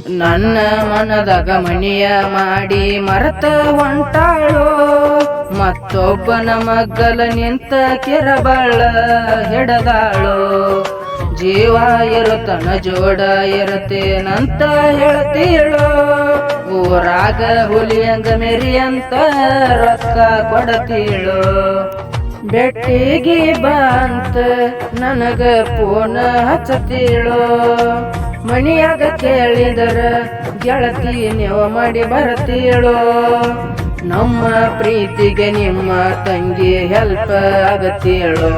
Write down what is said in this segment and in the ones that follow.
ನನ್ನ ಮನದಾಗ ಮನೆಯ ಮಾಡಿ ಮರತ ಹೊಂಟಾಳೋ, ಮತ್ತೊಬ್ಬನ ಮಗ್ಗಲ ನಿಂತ ಕೆರಬಳ್ಳ ಹಿಡದಾಳೋ. ಜೀವ ಇರುತನ ಜೋಡ ಇರುತ್ತೇನಂತ ಹೇಳ್ತೀಳೋ, ಊರಾಗ ಹುಲಿಯಂಗ ಮೆರಿಯಂತ ರೊಕ್ಕ ಕೊಡತೀಳೋ. ಬೆಟ್ಟಿಗೆ ಬಂತ ನನಗ ಫೋನ ಹಚ್ಚತೀಳೋ, ಮಣಿಯಾಗ ಕೇಳಿದರ ಗೆಳತಿ ನೀವು ಮಾಡಿ ಬರ್ತೀಳೋ. ನಮ್ಮ ಪ್ರೀತಿಗೆ ನಿಮ್ಮ ತಂಗಿ ಹೆಲ್ಪ್ ಆಗತ್ತೇಳೋ,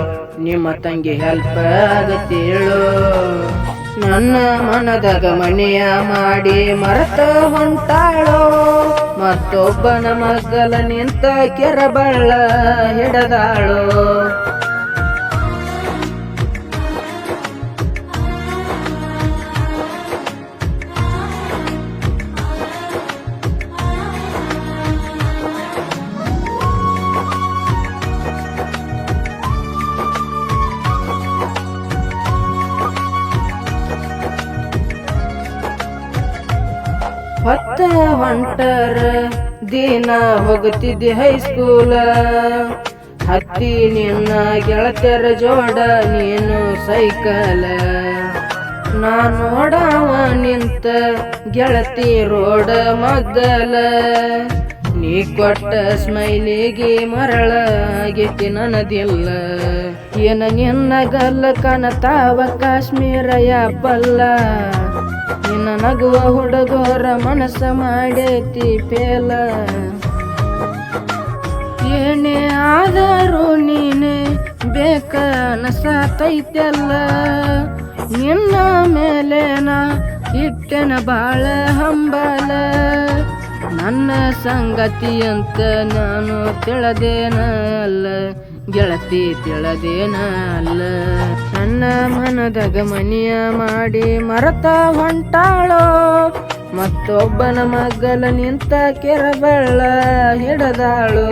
ನಿಮ್ಮ ತಂಗಿ ಹೆಲ್ಪ್ ಆಗತ್ತೇಳೋ. ನನ್ನ ಮನದಾಗ ಮನೆಯ ಮಾಡಿ ಮರತ ಹೊಂಟಾಳೋ, ಮತ್ತೊಬ್ಬನ ಮಗ್ಗಲ ನಿಂತ ಕೆರಬಳ್ಳ ಹಿಡದಾಳೋ. ಹೊತ್ತ ಹೊಂಟರ ದಿನ ಹೋಗುತ್ತಿದ್ದೆ ಹೈಸ್ಕೂಲ, ಹತ್ತಿ ನಿನ್ನ ಗೆಳತಿಯರ ಜೋಡ ನೀನು ಸೈಕಲ. ನಾ ನೋಡವ ನಿಂತ ಗೆಳತಿ ರೋಡ ಮಗ್ಗಲ, ನೀ ಕೊಟ್ಟ ಸ್ಮೈಲಿಗೆ ಮರಳಾಗೈತಿ ನನದಿಲ್ಲ. ಏನ ನಿನ್ನ ಗಲ್ಲ ಕನತಾವ ಕಾಶ್ಮೀರ ಯಾಪಲ್ಲ, ನಿನ್ನ ನಗುವ ಹುಡುಗೋರ ಮನಸ್ಸ ಮಾಡೈತಿ ಪೇಲ. ಏನೇ ಆದರೂ ನೀನೆ ಬೇಕ ಅನಸಾತೈತೆಲ್ಲ, ನಿನ್ನ ಮೇಲೆ ನಾ ಇಟ್ಟೆನ ಬಾಳ ಹಂಬಲ. ನನ್ನ ಸಂಗತಿ ಅಂತ ನಾನು ತಿಳದೇನ ಅಲ್ಲ, ಗೆಳತಿ ತಿಳದೇನ ಅಲ್ಲ. ನನ್ನ ಮನದಾಗ ಮನೆಯ ಮಾಡಿ ಮರತ ಹೊಂಟಾಳೋ, ಮತ್ತೊಬ್ಬನ ಮಗ್ಗಲ ನಿಂತ ಕೆರಬಳ್ಳ ಹಿಡದಾಳೋ.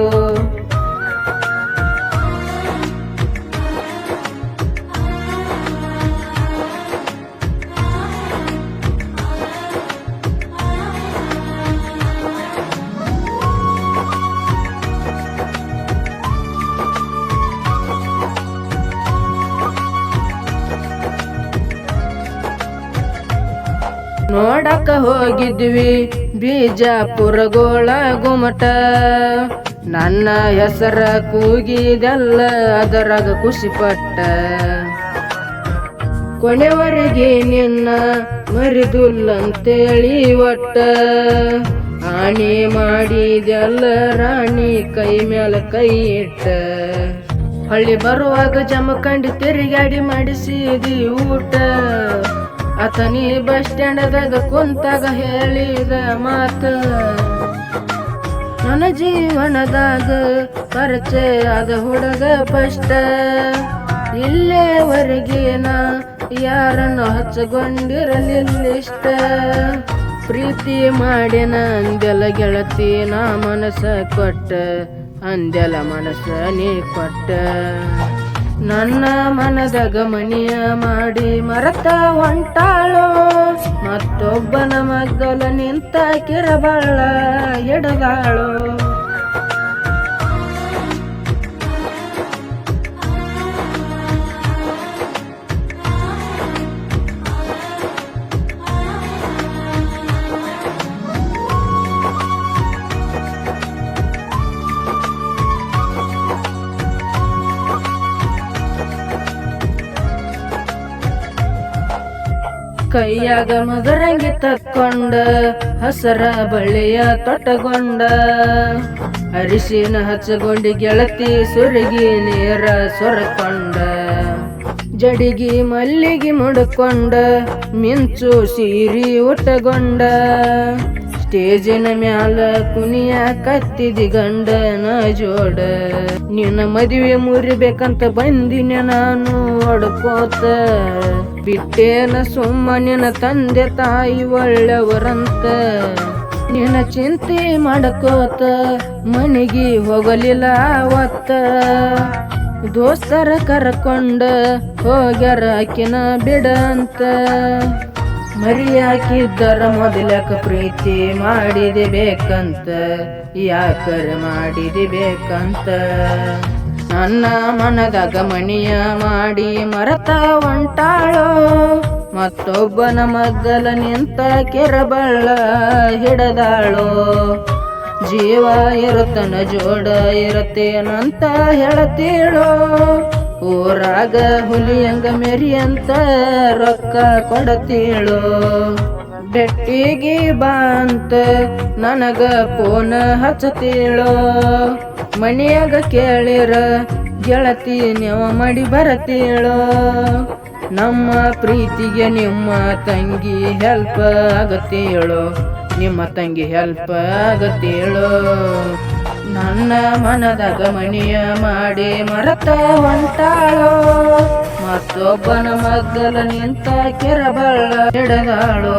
ನೋಡಕ ಹೋಗಿದ್ವಿ ಬಿಜಾಪುರಗೋಳ ಗುಮಟ, ನನ್ನ ಹೆಸರ ಕೂಗಿದೆಲ್ಲ ಅದರಾಗ ಖುಷಿಪಟ್ಟ. ಕೊನೆವರೆಗೆ ನಿನ್ನ ಮರಿದುಲ್ಲಂತೇಳಿ ಒಟ್ಟ, ಆಣಿ ಮಾಡಿದೆಲ್ಲ ರಾಣಿ ಕೈ ಮ್ಯಾಲ ಕೈ ಇಟ್ಟ. ಹಳ್ಳಿ ಬರುವಾಗ ಜಮಖಂಡಿ ತಿರುಗಾಡಿ ಮಾಡಿಸಿದಿ ಊಟ, ಆತನಿ ಬಸ್ ಸ್ಟ್ಯಾಂಡದಾಗ ಕುಂತಾಗ ಹೇಳಿದ ಮಾತ. ನನ್ನ ಜೀವನದಾಗ ಪರಿಚಯ ಆದ ಹುಡುಗ ಫಸ್ಟ್, ಇಲ್ಲೇವರೆಗೆ ನಾ ಯಾರನ್ನು ಹಚ್ಚಗೊಂಡಿರಲಿಲ್ಲಿಷ್ಟ. ಪ್ರೀತಿ ಮಾಡಿನ ಅಂದೆಲ ಗೆಳತಿ ನಾ ಮನಸ್ಸ ಕೊಟ್ಟ, ಅಂದೆಲ ಮನಸ್ಸ ನೀ ಕೊಟ್ಟ. ನನ್ನ ಮನದಾಗ ಮನೆಯ ಮಾಡಿ ಮರತ ಹೊಂಟಾಳೋ, ಮತ್ತೊಬ್ಬನ ಮಗ್ಗಲ ನಿಂತ ಕೆರಬಳ್ಳ ಹಿಡದಾಳೋ. ಕೈಯಾಗ ಮಗರಂಗಿ ತಕ್ಕೊಂಡ, ಹಸರ ಬಳ್ಳಿಯ ತೊಟ್ಟಗೊಂಡ, ಅರಿಶಿನ ಹಚ್ಚಗೊಂಡಿ ಗೆಳತಿ ಸುರಗಿ ನೀರ ಸೊರಕೊಂಡ. ಜಡಿಗಿ ಮಲ್ಲಿಗೆ ಮುಡ್ಕೊಂಡ, ಮಿಂಚು ಸೀರಿ ಉಟ್ಟಗೊಂಡ, ಸ್ಟೇಜಿನ ಮ್ಯಾಲ ಕುನಿಯ ಕತ್ತಿದಿ ಗಂಡನ ಜೋಡ. ನಿನ್ನ ಮದುವೆ ಮುರಿಬೇಕಂತ ಬಂದಿನ ನಾನು ಹೊಡ್ಕೋತ, ಬಿಟ್ಟೇನ ಸುಮ್ಮ ನಿನ್ನ ತಂದೆ ತಾಯಿ ಒಳ್ಳೆಯವರಂತ. ನಿನ್ನ ಚಿಂತೆ ಮಾಡಕೋತ ಮನೆಗೆ ಹೋಗಲಿಲ್ಲ ಅವತ್ತ, ದೋಸ್ತರ ಕರ್ಕೊಂಡ ಹೋಗ್ಯಾರ ಆಕಿನ ಬಿಡ ಅಂತ. ಮರಿಯಾಕಿದ್ದರ ಮೊದಲಕ ಪ್ರೀತಿ ಮಾಡಿದೆ ಬೇಕಂತ, ಯಾಕರೆ ಮಾಡಿದೆ ಬೇಕಂತ. ನನ್ನ ಮನದಾಗ ಮಣಿಯ ಮಾಡಿ ಮರತ ಹೊಂಟಾಳೋ, ಮತ್ತೊಬ್ಬನ ಮಗ್ಗಲ ನಿಂತ ಕೆರಬಳ್ಳ ಹಿಡದಾಳೋ. ಜೀವ ಇರುತ್ತನ ಜೋಡ ಇರತ್ತೇನಂತ ಹೇಳತೀಳೋ, ಊರಾಗ ಹುಲಿಯಂಗ ಮೆರಿಯಂತ ರೊಕ್ಕ ಕೊಡತೀಳೋ. ಬೆಟ್ಟಿಗೆ ಬಾಂತ ನನಗ ಫೋನ್ ಹಚ್ಚತೀಳೋ, ಮಣಿಯಾಗ ಕೇಳಿರ ಗೆಳತಿ ನೀವು ಮಾಡಿ ಬರತೀಳೋ. ನಮ್ಮ ಪ್ರೀತಿಗೆ ನಿಮ್ಮ ತಂಗಿ ಹೆಲ್ಪ್ ಆಗತ್ತೇಳೋ, ನಿಮ್ಮ ತಂಗಿ ಹೆಲ್ಪ್ ಆಗತ್ತೇಳೋ. ನನ್ನ ಮನದಾಗ ಮಣಿಯ ಮಾಡಿ ಮರತ ಹೊಂಟಾಳೋ, ಮತ್ತೊಬ್ಬನ ಮಗ್ಗಲ ನಿಂತ ಕೆರಬಳ್ಳ ಹಿಡದಾಳೋ.